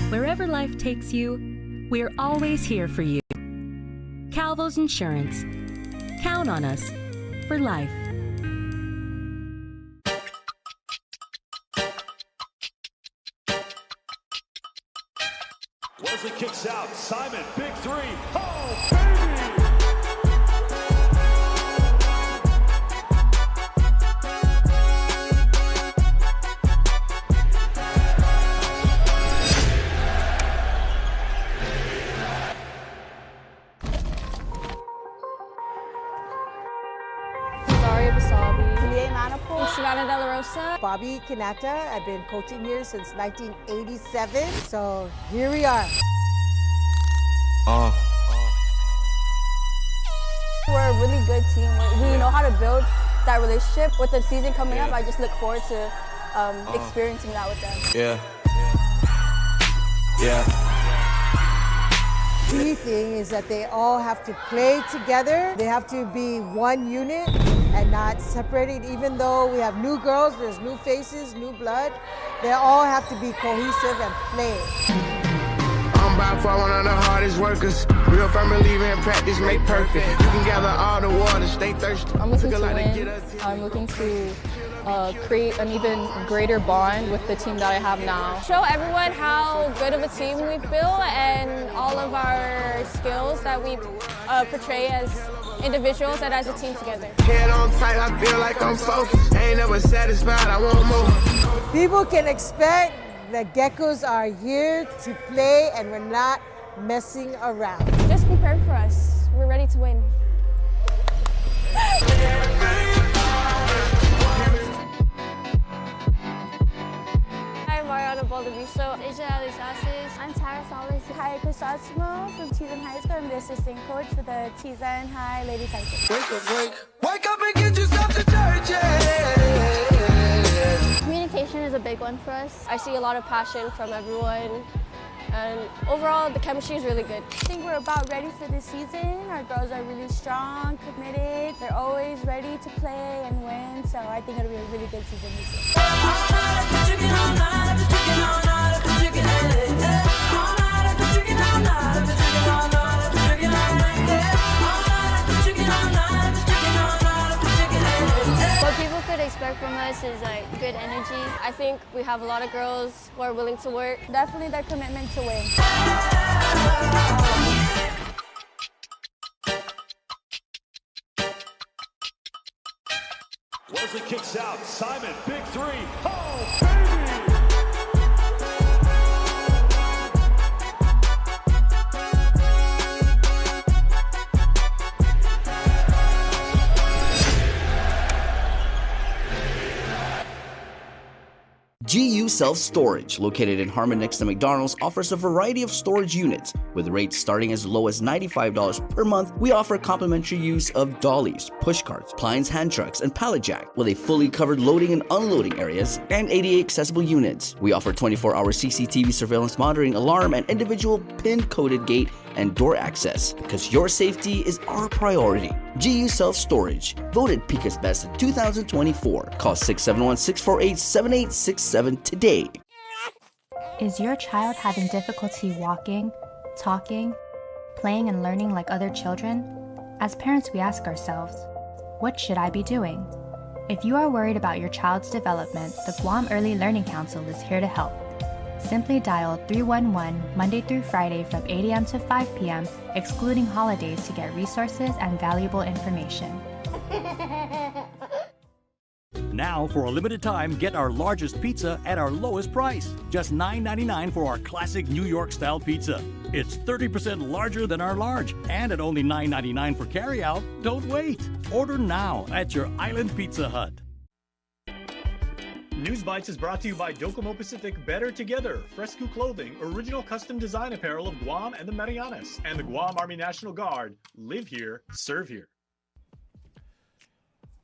Wherever life takes you, we're always here for you. Calvo's Insurance. Count on us for life. Wesley kicks out. Simon, big three. Oh, baby! Bobby Kanata. I've been coaching here since 1987, so here we are. We're a really good team. We know how to build that relationship. With the season coming up, I just look forward to experiencing that with them. Key thing is that they all have to play together. They have to be one unit and not separated. Even though we have new girls, there's new faces, new blood, they all have to be cohesive and play. I'm by far one of the hardest workers. Real firm believer in practice make perfect. You can gather all the water, stay thirsty. I'm looking to win. I'm looking to create an even greater bond with the team that I have now. Show everyone how good of a team we've built and all of our skills that we portray as individuals and as a team together. Head on tight, I feel like I'm focused. Ain't never satisfied, I want more. People can expect the Geckos are here to play and we're not messing around. Just prepare for us. We're ready to win. I'm Tara Solis. Hi, Crisosimo from Teasan High School. I'm the assistant coach for the Teasan High Ladies High School. Wake up and get yourself to church, yeah. Communication is a big one for us. I see a lot of passion from everyone, and overall the chemistry is really good. I think we're about ready for this season. Our girls are really strong, committed. They're always ready to play and win, so I think it'll be a really good season this year. What people could expect from us is like good energy. I think we have a lot of girls who are willing to work. Definitely their commitment to win. Wesley kicks out. Simon, big three. Oh, baby! GU Self-Storage, located in Harmon next to McDonald's, offers a variety of storage units. With rates starting as low as $95 per month, we offer complimentary use of dollies, push carts, appliance hand trucks, and pallet jack, with a fully covered loading and unloading areas and ADA accessible units. We offer 24-hour CCTV surveillance monitoring, alarm, and individual pin-coded gate and door access, because your safety is our priority. GU Self-Storage, voted Pika's Best in 2024. Call 671-648-7867 today. Is your child having difficulty walking, talking, playing and learning like other children? As parents, we ask ourselves, what should I be doing? If you are worried about your child's development, the Guam Early Learning Council is here to help. Simply dial 311 Monday through Friday from 8 a.m. to 5 p.m., excluding holidays, to get resources and valuable information. Now, for a limited time, get our largest pizza at our lowest price. Just $9.99 for our classic New York-style pizza. It's 30% larger than our large, and at only $9.99 for carryout. Don't wait. Order now at your Island Pizza Hut. News Bites is brought to you by Docomo Pacific Better Together, Fresco Clothing, original custom design apparel of Guam and the Marianas, and the Guam Army National Guard. Live here, serve here.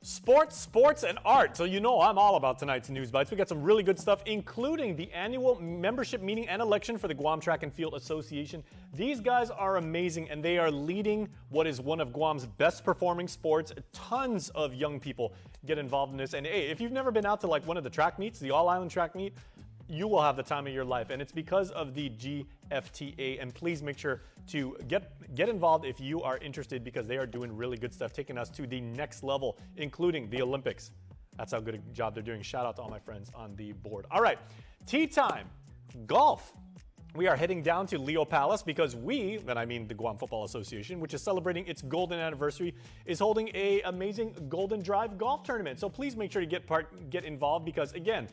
Sports, and art. So you know I'm all about tonight's News Bites. We got some really good stuff, including the annual membership meeting and election for the Guam Track and Field Association. These guys are amazing, and they are leading what is one of Guam's best performing sports. Tons of young people get involved in this. And hey, if you've never been out to like one of the track meets, the All-Island track meet, you will have the time of your life, and it's because of the GFTA. And please make sure to get involved if you are interested, because they are doing really good stuff, taking us to the next level, including the Olympics. That's how good a job they're doing. Shout out to all my friends on the board. All right, tea time, golf. We are heading down to Leo Palace because the Guam Football Association, which is celebrating its golden anniversary, is holding an amazing Golden Drive golf tournament. So please make sure to get involved, because again,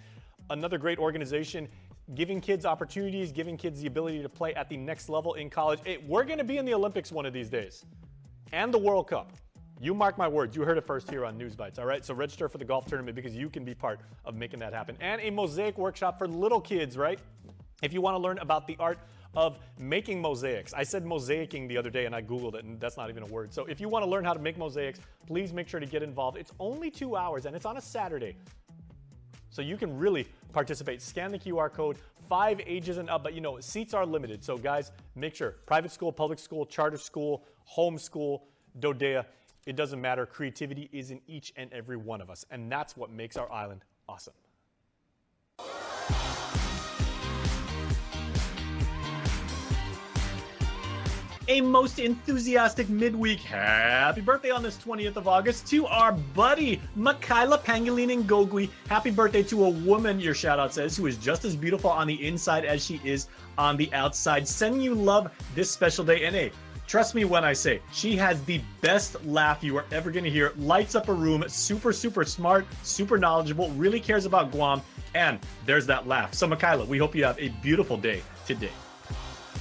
another great organization, giving kids opportunities, giving kids the ability to play at the next level in college. We're going to be in the Olympics one of these days, and the World Cup. You mark my words. You heard it first here on News Bites, all right? So register for the golf tournament because you can be part of making that happen. And a mosaic workshop for little kids, right? If you want to learn about the art of making mosaics. I said mosaicing the other day and I Googled it, and that's not even a word. So if you want to learn how to make mosaics, please make sure to get involved. It's only 2 hours and it's on a Saturday. So you can really participate. Scan the QR code, 5 ages and up, but seats are limited. So guys, make sure, private school, public school, charter school, home school, Dodea, it doesn't matter. Creativity is in each and every one of us, and that's what makes our island awesome. A most enthusiastic midweek happy birthday on this 20th of August to our buddy, Michaela Pangilinan Gogui. Happy birthday to a woman, your shout out says, who is just as beautiful on the inside as she is on the outside. Sending you love this special day. And hey, trust me when I say, she has the best laugh you are ever going to hear. Lights up a room, super, super smart, super knowledgeable, really cares about Guam. And there's that laugh. So Michaela, we hope you have a beautiful day today.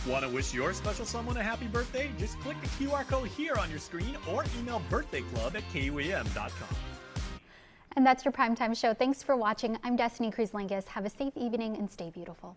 Want to wish your special someone a happy birthday? Just click the QR code here on your screen or email birthdayclub@kuam.com. And that's your Primetime Show. Thanks for watching. I'm Destiny Cruz-Lingus. Have a safe evening and stay beautiful.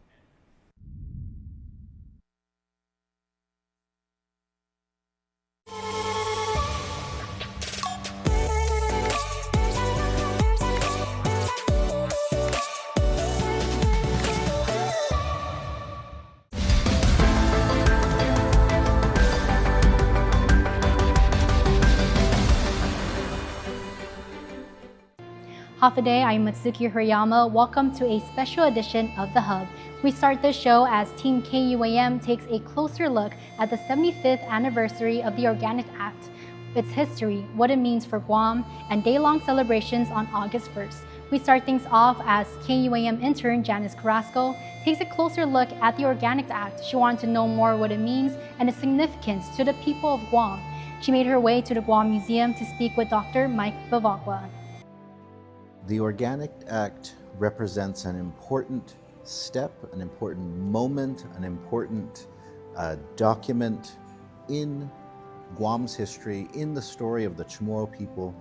Hafaday, I'm Matsuki Hirayama. Welcome to a special edition of The Hub. We start this show as Team KUAM takes a closer look at the 75th anniversary of the Organic Act, its history, what it means for Guam, and day-long celebrations on August 1st. We start things off as KUAM intern Janice Carrasco takes a closer look at the Organic Act. She wanted to know more what it means and its significance to the people of Guam. She made her way to the Guam Museum to speak with Dr. Mike Bevacqua. The Organic Act represents an important step, an important moment, an important document in Guam's history, in the story of the Chamorro people,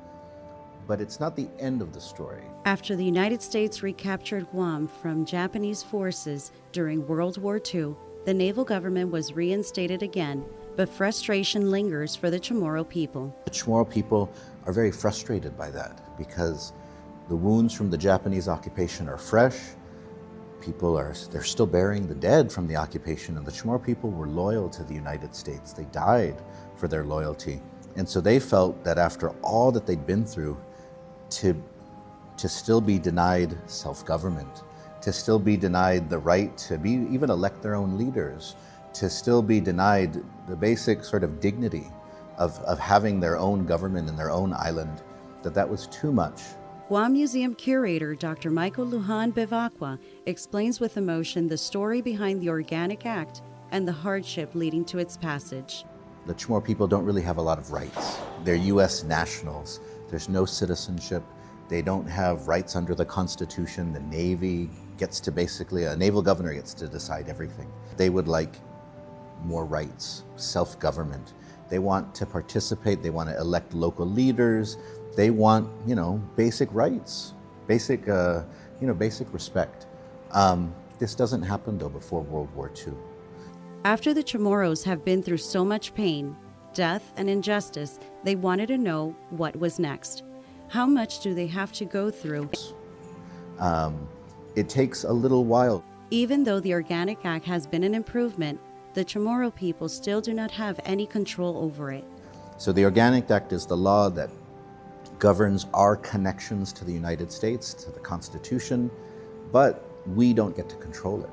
but it's not the end of the story. After the United States recaptured Guam from Japanese forces during World War II, the naval government was reinstated again, but frustration lingers for the Chamorro people. The Chamorro people are very frustrated by that because the wounds from the Japanese occupation are fresh. They're still burying the dead from the occupation, and the Chamorro people were loyal to the United States. They died for their loyalty. And so they felt that after all that they'd been through, to still be denied self-government, to still be denied the right to even elect their own leaders, to still be denied the basic sort of dignity of having their own government in their own island, that was too much. Guam Museum curator Dr. Michael Lujan Bevacqua explains with emotion the story behind the Organic Act and the hardship leading to its passage. The Chamorro people don't really have a lot of rights. They're U.S. nationals. There's no citizenship. They don't have rights under the Constitution. The Navy a naval governor gets to decide everything. They would like more rights, self-government. They want to participate. They want to elect local leaders. They want, basic rights, basic respect. This doesn't happen, though, before World War II. After the Chamorros have been through so much pain, death, and injustice, they wanted to know what was next. How much do they have to go through? It takes a little while. Even though the Organic Act has been an improvement, the Chamorro people still do not have any control over it. So the Organic Act is the law that governs our connections to the United States, to the Constitution, but we don't get to control it.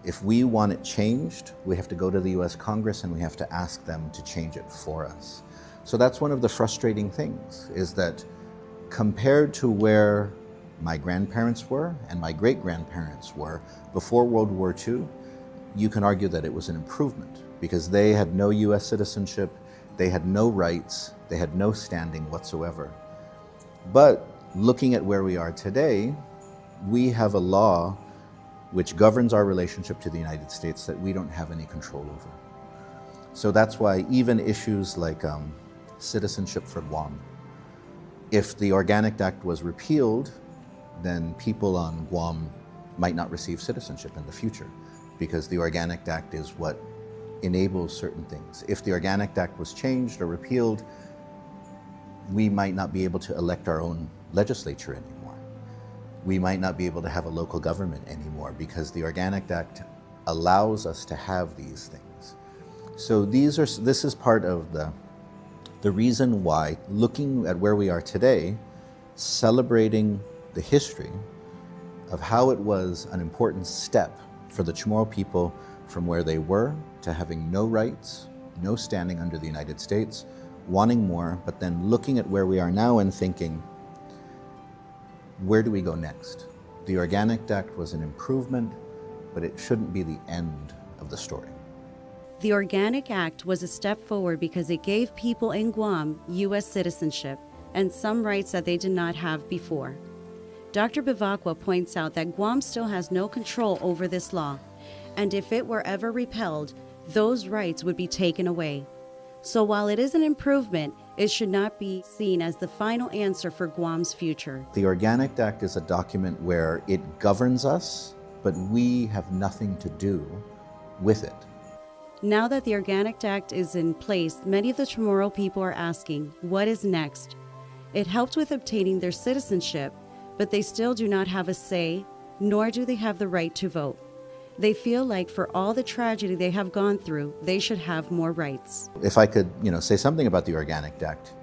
If we want it changed, we have to go to the US Congress and we have to ask them to change it for us. So that's one of the frustrating things, is that compared to where my grandparents were and my great-grandparents were before World War II, you can argue that it was an improvement because they had no US citizenship, they had no rights, they had no standing whatsoever. But looking at where we are today, we have a law which governs our relationship to the United States that we don't have any control over. So that's why even issues like citizenship for Guam, if the Organic Act was repealed, then people on Guam might not receive citizenship in the future because the Organic Act is what enables certain things. If the Organic Act was changed or repealed, we might not be able to elect our own legislature anymore. We might not be able to have a local government anymore because the Organic Act allows us to have these things. So this is part of the reason why, looking at where we are today, celebrating the history of how it was an important step for the Chamorro people from where they were to having no rights, no standing under the United States, wanting more, but then looking at where we are now and thinking, where do we go next? The Organic Act was an improvement, but it shouldn't be the end of the story. The Organic Act was a step forward because it gave people in Guam U.S. citizenship and some rights that they did not have before. Dr. Bivacqua points out that Guam still has no control over this law, and if it were ever repealed, those rights would be taken away. So while it is an improvement, it should not be seen as the final answer for Guam's future. The Organic Act is a document where it governs us, but we have nothing to do with it. Now that the Organic Act is in place, many of the Chamorro people are asking, what is next? It helped with obtaining their citizenship, but they still do not have a say, nor do they have the right to vote. They feel like for all the tragedy they have gone through, they should have more rights. If I could, say something about the Organic Act,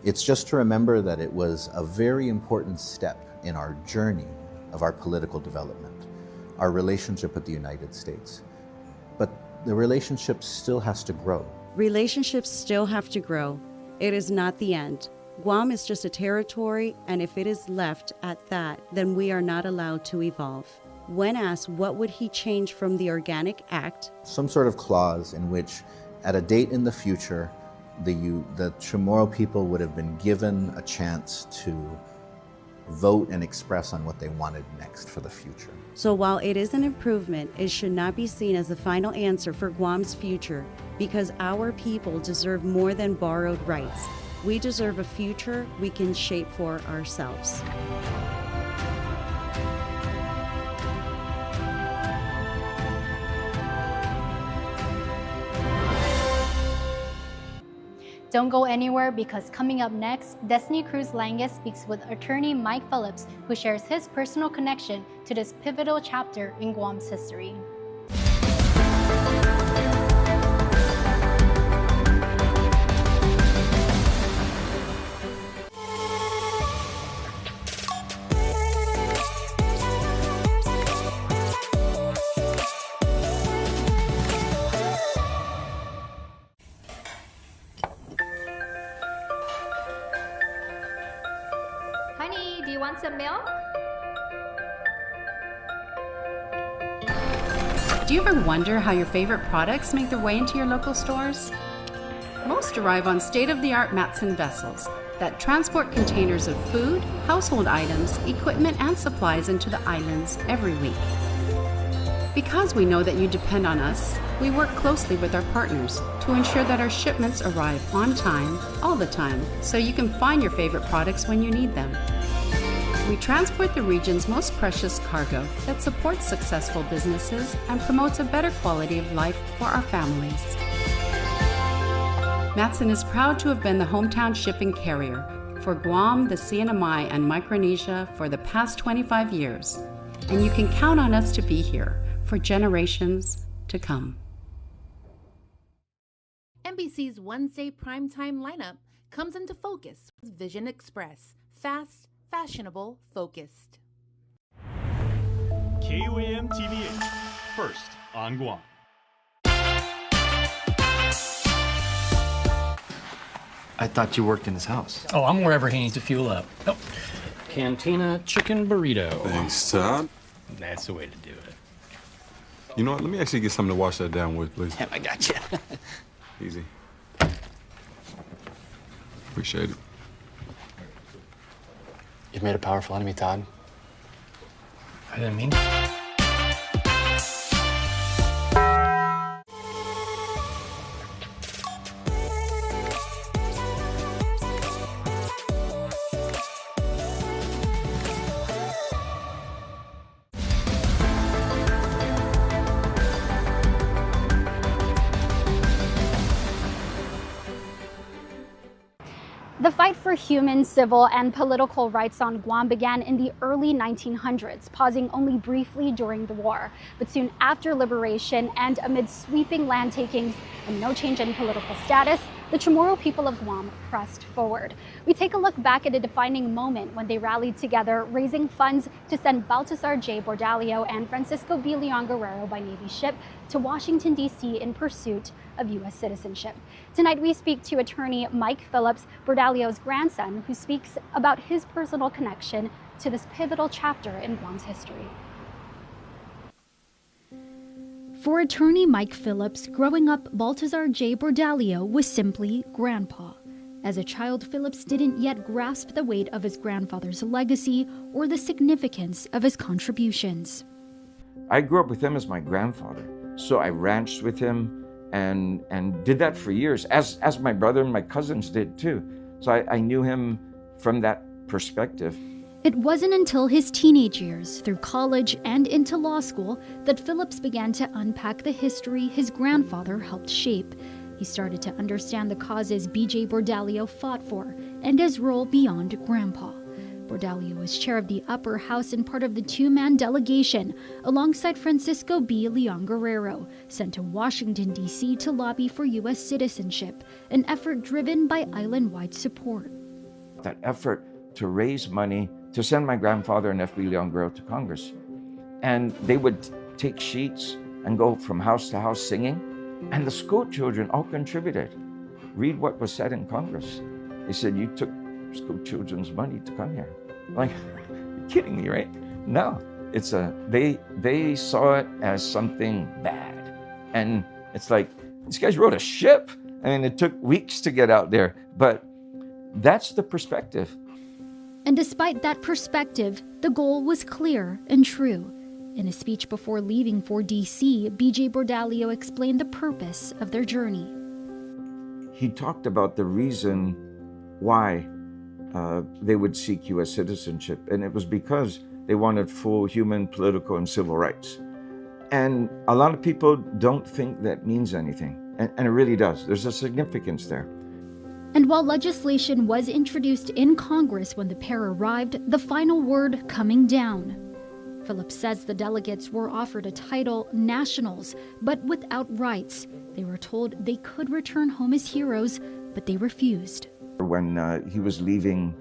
it's just to remember that it was a very important step in our journey of our political development, our relationship with the United States. But the relationship still has to grow. Relationships still have to grow. It is not the end. Guam is just a territory, and if it is left at that, then we are not allowed to evolve. When asked what would he change from the Organic Act, some sort of clause in which at a date in the future, the Chamorro people would have been given a chance to vote and express on what they wanted next for the future. So while it is an improvement, it should not be seen as the final answer for Guam's future because our people deserve more than borrowed rights. We deserve a future we can shape for ourselves. Don't go anywhere because coming up next, Destiny Cruz Langes speaks with attorney Mike Phillips, who shares his personal connection to this pivotal chapter in Guam's history. Honey, do you want some milk? Do you ever wonder how your favorite products make their way into your local stores? Most arrive on state-of-the-art Matson vessels that transport containers of food, household items, equipment, and supplies into the islands every week. Because we know that you depend on us, we work closely with our partners to ensure that our shipments arrive on time, all the time, so you can find your favorite products when you need them. We transport the region's most precious cargo that supports successful businesses and promotes a better quality of life for our families. Matson is proud to have been the hometown shipping carrier for Guam, the CNMI, and Micronesia for the past 25 years, and you can count on us to be here for generations to come. NBC's Wednesday primetime lineup comes into focus with Vision Express, fast, fashionable, focused. KUAM TV8, first on Guam. I thought you worked in his house. Oh, I'm wherever he needs to fuel up. Oh, Cantina chicken burrito. Thanks, Todd. That's the way to do it. You know what? Let me actually get something to wash that down with, please. I got you. Easy. Appreciate it. You've made a powerful enemy, Todd. I didn't mean. The fight for human, civil, and political rights on Guam began in the early 1900s, pausing only briefly during the war. But soon after liberation and amid sweeping land takings and no change in political status, the Chamorro people of Guam pressed forward. We take a look back at a defining moment when they rallied together, raising funds to send Baltasar J. Bordalio and Francisco B. Leon Guerrero by Navy ship to Washington, D.C. in pursuit of U.S. citizenship. Tonight we speak to attorney Mike Phillips, Bordalio's grandson, who speaks about his personal connection to this pivotal chapter in Guam's history. For attorney Mike Phillips, growing up, Baltasar J. Bordalio was simply Grandpa. As a child, Phillips didn't yet grasp the weight of his grandfather's legacy or the significance of his contributions. I grew up with him as my grandfather, so I ranched with him and did that for years, as my brother and my cousins did too. So I knew him from that perspective. It wasn't until his teenage years, through college and into law school, that Phillips began to unpack the history his grandfather helped shape. He started to understand the causes B.J. Bordalio fought for and his role beyond Grandpa. Bordalio was chair of the upper house and part of the two-man delegation, alongside Francisco B. Leon Guerrero, sent to Washington, D.C. to lobby for U.S. citizenship, an effort driven by island-wide support. That effort to raise money to send my grandfather and F.B. Leon Guerrero to Congress. And they would take sheets and go from house to house singing, and the school children all contributed. Read what was said in Congress. They said, you took school children's money to come here. Like, you're kidding me, right? No, it's they saw it as something bad. And it's like, these guys rode a ship. I mean, it took weeks to get out there, but that's the perspective. And despite that perspective, the goal was clear and true. In a speech before leaving for D.C., B.J. Bordalio explained the purpose of their journey. He talked about the reason why they would seek U.S. citizenship, and it was because they wanted full human, political, and civil rights. And a lot of people don't think that means anything, and it really does. There's a significance there. And while legislation was introduced in Congress when the pair arrived, the final word coming down. Phillips says the delegates were offered a title, nationals, but without rights. They were told they could return home as heroes, but they refused. When he was leaving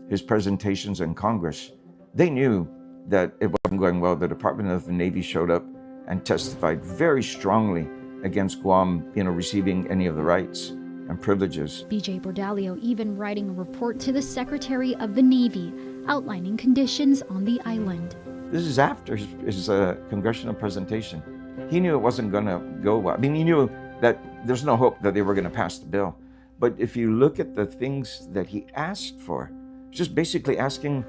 his presentations in Congress, they knew that it wasn't going well. The Department of the Navy showed up and testified very strongly against Guam, receiving any of the rights and privileges. B.J. Bordalio even writing a report to the Secretary of the Navy, outlining conditions on the island. This is after his congressional presentation. He knew it wasn't going to go well. I mean, he knew that there's no hope that they were going to pass the bill. But if you look at the things that he asked for, just basically asking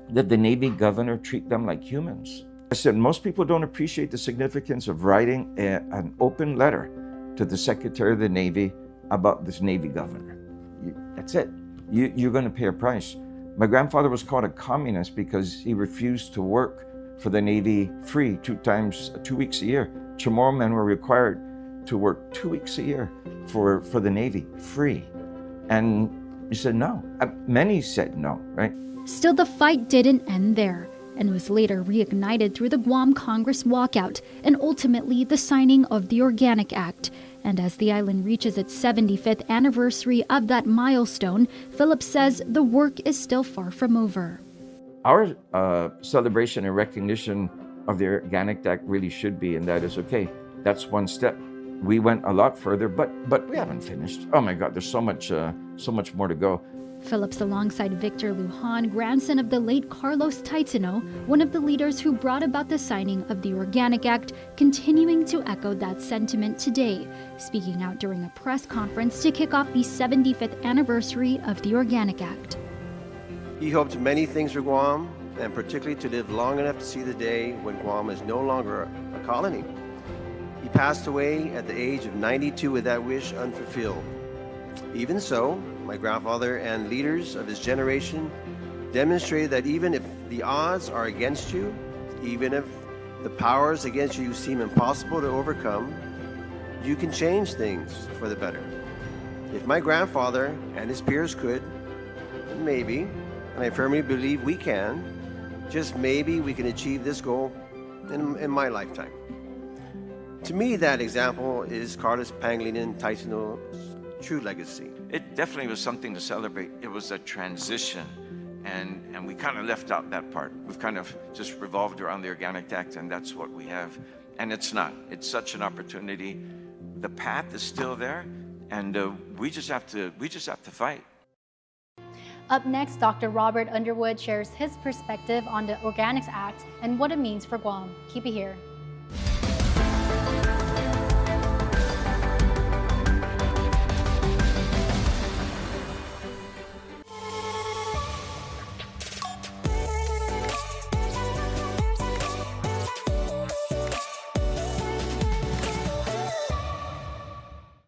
that the Navy governor treat them like humans. I said, most people don't appreciate the significance of writing an open letter to the Secretary of the Navy about this Navy governor. That's it. You're going to pay a price. My grandfather was called a communist because he refused to work for the Navy free 2 weeks a year. Chamorro men were required to work 2 weeks a year for the Navy free. And he said no. Many said no, right? Still, the fight didn't end there and was later reignited through the Guam Congress walkout and ultimately the signing of the Organic Act. And as the island reaches its 75th anniversary of that milestone, Phillips says the work is still far from over. our celebration and recognition of the Organic Act really should be, and that is okay. That's one step. We went a lot further, but we haven't finished. Oh my God, there's so much more to go. Phillips, alongside Victor Lujan, grandson of the late Carlos Taitano, one of the leaders who brought about the signing of the Organic Act, continuing to echo that sentiment today, speaking out during a press conference to kick off the 75th anniversary of the Organic Act. He hoped many things for Guam, and particularly to live long enough to see the day when Guam is no longer a colony. He passed away at the age of 92 with that wish unfulfilled. Even so, my grandfather and leaders of his generation demonstrated that even if the odds are against you, even if the powers against you seem impossible to overcome, you can change things for the better. If my grandfather and his peers could, maybe, and I firmly believe we can, just maybe we can achieve this goal in my lifetime. To me, that example is Carlos Pangilinan Taitano's true legacy. It definitely was something to celebrate. It was a transition, and we kind of left out that part. We've kind of just revolved around the Organic Act, and that's what we have. And it's not. It's such an opportunity. The path is still there, and we just have to fight. Up next, Dr. Robert Underwood shares his perspective on the Organics Act and what it means for Guam. Keep it here.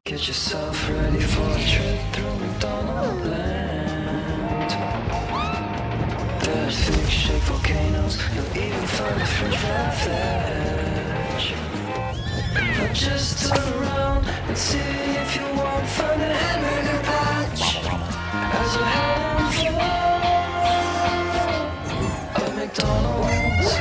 Get yourself ready for a trip through McDonald's land. There's fish-shaped volcanoes, you'll even find a french fry veg. But just turn around and see if you won't find a hamburger patch as you're heading for a McDonald's,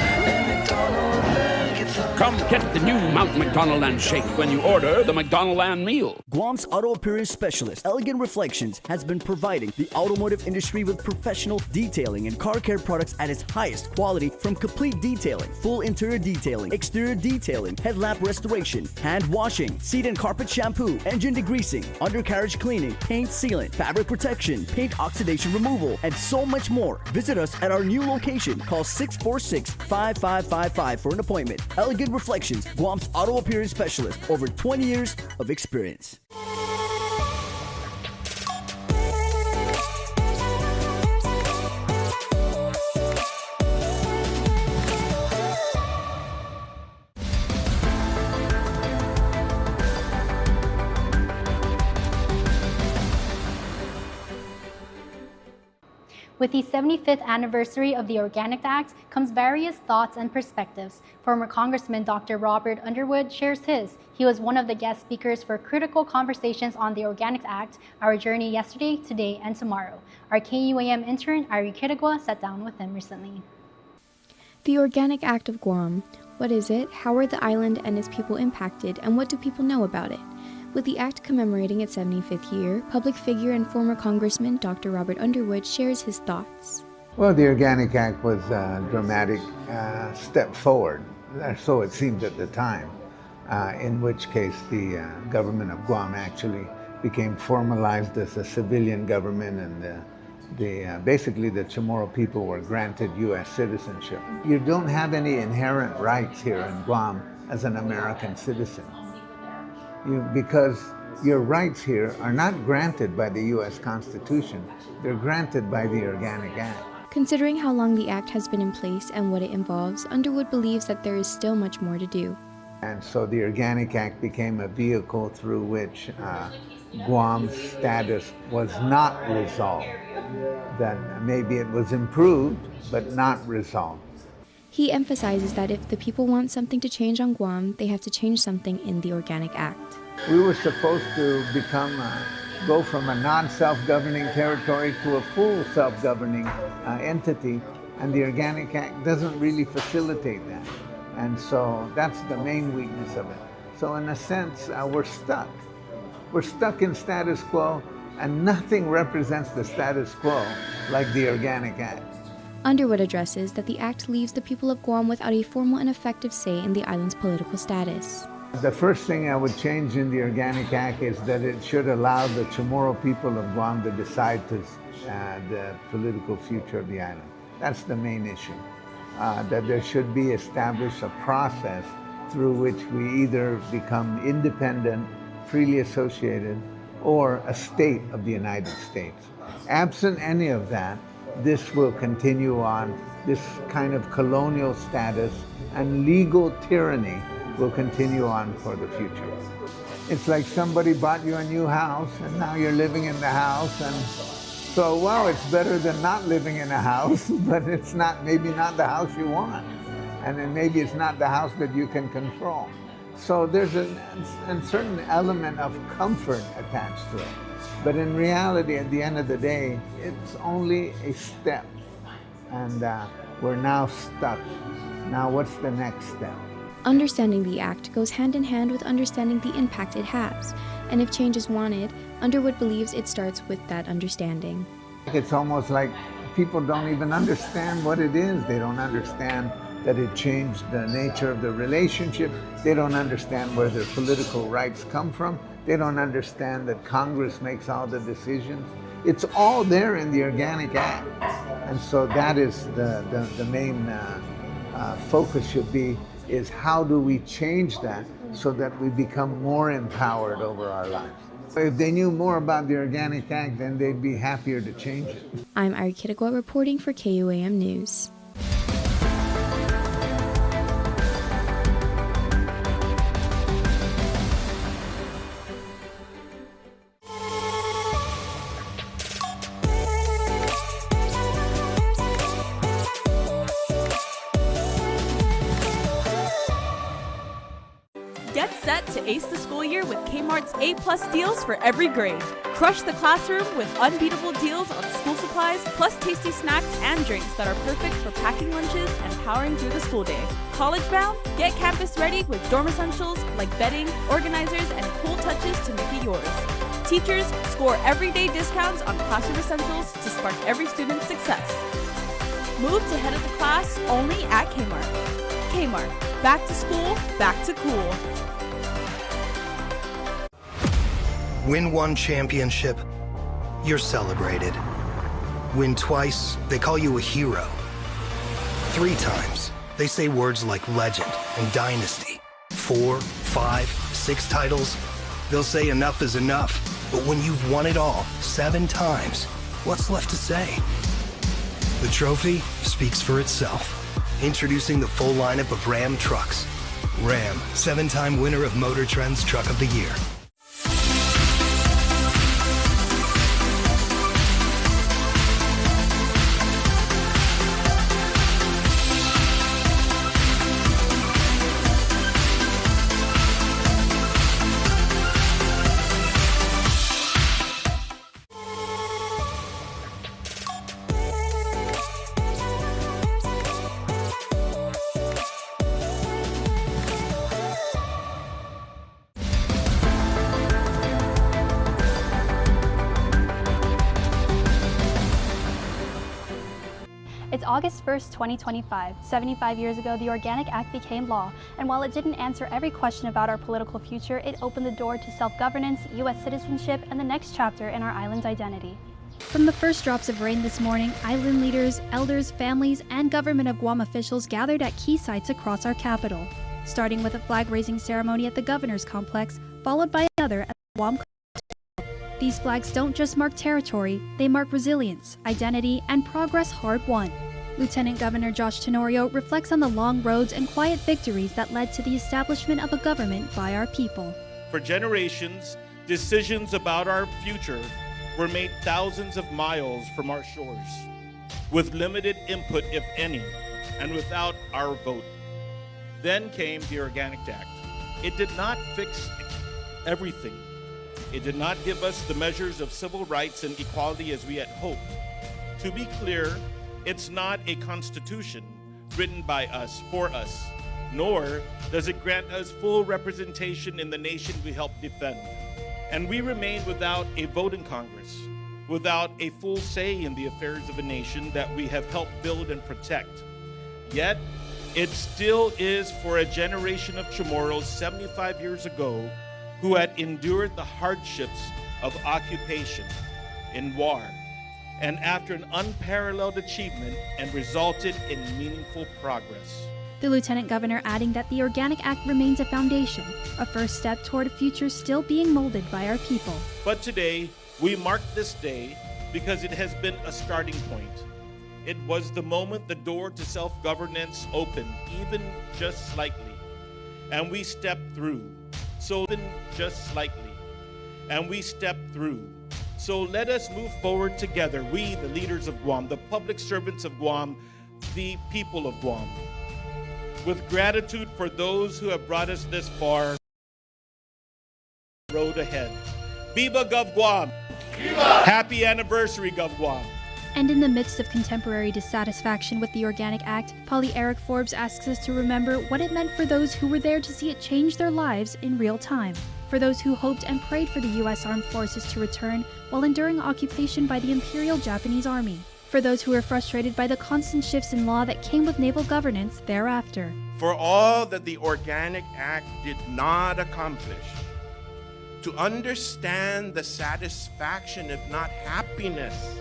Come get the new Mount McDonaldland shake when you order the McDonaldland meal. Guam's auto appearance specialist, Elegant Reflections, has been providing the automotive industry with professional detailing and car care products at its highest quality, from complete detailing, full interior detailing, exterior detailing, headlamp restoration, hand washing, seat and carpet shampoo, engine degreasing, undercarriage cleaning, paint sealant, fabric protection, paint oxidation removal, and so much more. Visit us at our new location. Call 646-5555 for an appointment. Elegant Reflections, Guam's auto appearance specialist, over 20 years of experience. With the 75th anniversary of the Organic Act comes various thoughts and perspectives. Former Congressman Dr. Robert Underwood shares his. He was one of the guest speakers for critical conversations on the Organic Act, Our Journey Yesterday, Today, and Tomorrow. Our KUAM intern, Ari Kirigua, sat down with him recently. The Organic Act of Guam. What is it? How are the island and its people impacted? And what do people know about it? With the act commemorating its 75th year, public figure and former Congressman Dr. Robert Underwood shares his thoughts. Well, the Organic Act was a dramatic step forward, so it seemed at the time, in which case the government of Guam actually became formalized as a civilian government, and basically the Chamorro people were granted U.S. citizenship. You don't have any inherent rights here in Guam as an American citizen. Because your rights here are not granted by the U.S. Constitution, they're granted by the Organic Act. Considering how long the act has been in place and what it involves, Underwood believes that there is still much more to do. And so the Organic Act became a vehicle through which Guam's status was not resolved. That maybe it was improved, but not resolved. He emphasizes that if the people want something to change on Guam, they have to change something in the Organic Act. We were supposed to go from a non-self-governing territory to a full self-governing entity, and the Organic Act doesn't really facilitate that. And so that's the main weakness of it. So in a sense, we're stuck. We're stuck in status quo, and nothing represents the status quo like the Organic Act. Underwood addresses that the act leaves the people of Guam without a formal and effective say in the island's political status. The first thing I would change in the Organic Act is that it should allow the Chamorro people of Guam to decide the political future of the island. That's the main issue. That there should be established a process through which we either become independent, freely associated, or a state of the United States. Absent any of that, this will continue on. This kind of colonial status and legal tyranny will continue on for the future. It's like somebody bought you a new house and now you're living in the house, and so, well, it's better than not living in a house, but it's not, maybe not the house you want. And then maybe it's not the house that you can control. So there's a certain element of comfort attached to it. But in reality, at the end of the day, it's only a step. And we're now stuck. Now what's the next step? Understanding the act goes hand in hand with understanding the impact it has. And if change is wanted, Underwood believes it starts with that understanding. It's almost like people don't even understand what it is. They don't understand that it changed the nature of the relationship. They don't understand where their political rights come from. They don't understand that Congress makes all the decisions. It's all there in the Organic Act. And so that is the main focus should be, is how do we change that so that we become more empowered over our lives. If they knew more about the Organic Act, then they'd be happier to change it. I'm Ari Kittigwa reporting for KUAM News. Get set to ace the school year with Kmart's A+ deals for every grade. Crush the classroom with unbeatable deals on school supplies, plus tasty snacks and drinks that are perfect for packing lunches and powering through the school day. College bound? Get campus ready with dorm essentials like bedding, organizers, and cool touches to make it yours. Teachers, score everyday discounts on classroom essentials to spark every student's success. Move to head of the class only at Kmart. Kmart, back to school, back to cool. Win one championship, you're celebrated. Win twice, they call you a hero. 3 times, they say words like legend and dynasty. 4, 5, 6 titles, they'll say enough is enough. But when you've won it all 7 times, what's left to say? The trophy speaks for itself. Introducing the full lineup of Ram trucks. Ram, 7-time winner of Motor Trend's Truck of the Year. It's August 1st, 2025. 75 years ago, the Organic Act became law, and while it didn't answer every question about our political future, it opened the door to self-governance, U.S. citizenship, and the next chapter in our island's identity. From the first drops of rain this morning, island leaders, elders, families, and government of Guam officials gathered at key sites across our capital, starting with a flag-raising ceremony at the Governor's Complex, followed by another at the Guam. These flags don't just mark territory, they mark resilience, identity, and progress hard-won. Lieutenant Governor Josh Tenorio reflects on the long roads and quiet victories that led to the establishment of a government by our people. For generations, decisions about our future were made thousands of miles from our shores, with limited input, if any, and without our vote. Then came the Organic Act. It did not fix everything. It did not give us the measures of civil rights and equality as we had hoped. To be clear, it's not a constitution written by us, for us, nor does it grant us full representation in the nation we help defend. And we remain without a vote in Congress. without a full say in the affairs of a nation that we have helped build and protect. Yet, it still is for a generation of Chamorros 75 years ago who had endured the hardships of occupation in war, and after an unparalleled achievement and resulted in meaningful progress. The Lieutenant Governor adding that the Organic Act remains a foundation, a first step toward a future still being molded by our people. But today, we mark this day because it has been a starting point. It was the moment the door to self-governance opened, even just slightly, and we stepped through. So even just slightly, and we stepped through. So let us move forward together, we, the leaders of Guam, the public servants of Guam, the people of Guam. With gratitude for those who have brought us this far, road ahead. Viva Gov Guam! Viva! Happy anniversary, Gov Guam! And in the midst of contemporary dissatisfaction with the Organic Act, Polly Eric Forbes asks us to remember what it meant for those who were there to see it change their lives in real time. For those who hoped and prayed for the U.S. Armed Forces to return while enduring occupation by the Imperial Japanese Army. For those who were frustrated by the constant shifts in law that came with naval governance thereafter. For all that the Organic Act did not accomplish, to understand the satisfaction, if not happiness,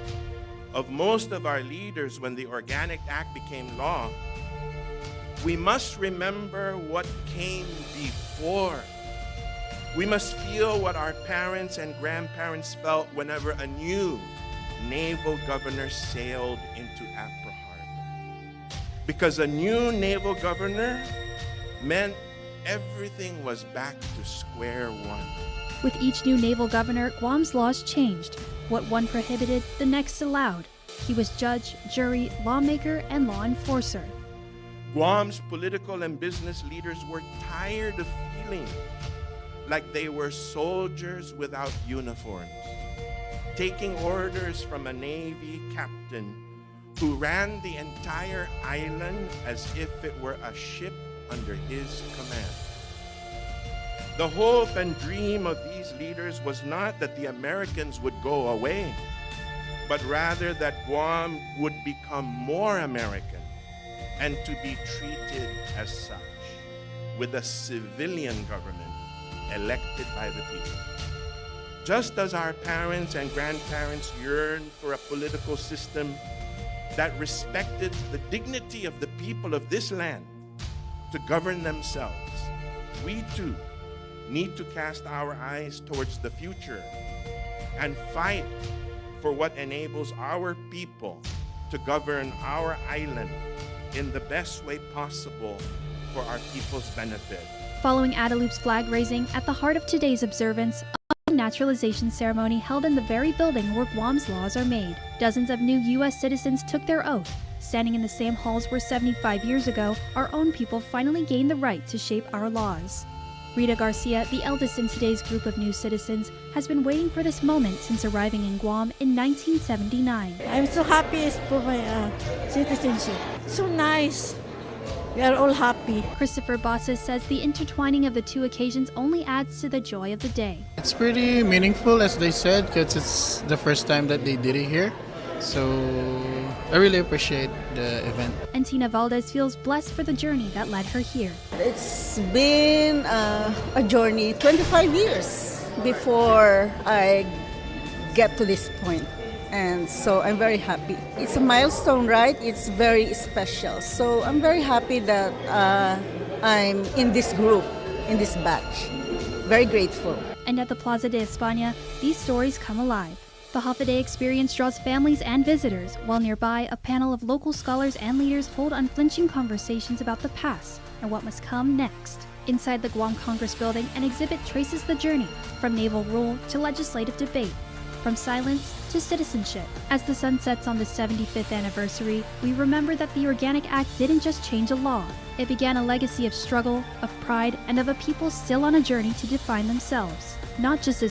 of most of our leaders when the Organic Act became law, we must remember what came before. We must feel what our parents and grandparents felt whenever a new naval governor sailed into Apra Harbor. Because a new naval governor meant everything was back to square one. With each new naval governor, Guam's laws changed. What one prohibited, the next allowed. He was judge, jury, lawmaker, and law enforcer. Guam's political and business leaders were tired of feeling like they were soldiers without uniforms, taking orders from a Navy captain who ran the entire island as if it were a ship under his command. The hope and dream of these leaders was not that the Americans would go away, but rather that Guam would become more American and to be treated as such, with a civilian government elected by the people. Just as our parents and grandparents yearned for a political system that respected the dignity of the people of this land to govern themselves, we too need to cast our eyes towards the future and fight for what enables our people to govern our island in the best way possible for our people's benefit. Following Adaloop's flag raising, at the heart of today's observance, a naturalization ceremony held in the very building where Guam's laws are made. Dozens of new U.S. citizens took their oath, standing in the same halls where 75 years ago, our own people finally gained the right to shape our laws. Rita Garcia, the eldest in today's group of new citizens, has been waiting for this moment since arriving in Guam in 1979. I'm so happy for my citizenship. So nice. We are all happy. Christopher Bosses says the intertwining of the two occasions only adds to the joy of the day. It's pretty meaningful, as they said, because it's the first time that they did it here. So I really appreciate the event. And Tina Valdez feels blessed for the journey that led her here. It's been a journey, 25 years before I get to this point. And so I'm very happy. It's a milestone, right? It's very special. So I'm very happy that I'm in this group, in this batch. Very grateful. And at the Plaza de España, these stories come alive. The half-a-day experience draws families and visitors, while nearby, a panel of local scholars and leaders hold unflinching conversations about the past and what must come next. Inside the Guam Congress building, an exhibit traces the journey, from naval rule to legislative debate, from silence to citizenship. As the sun sets on the 75th anniversary, we remember that the Organic Act didn't just change a law. It began a legacy of struggle, of pride, and of a people still on a journey to define themselves, not just as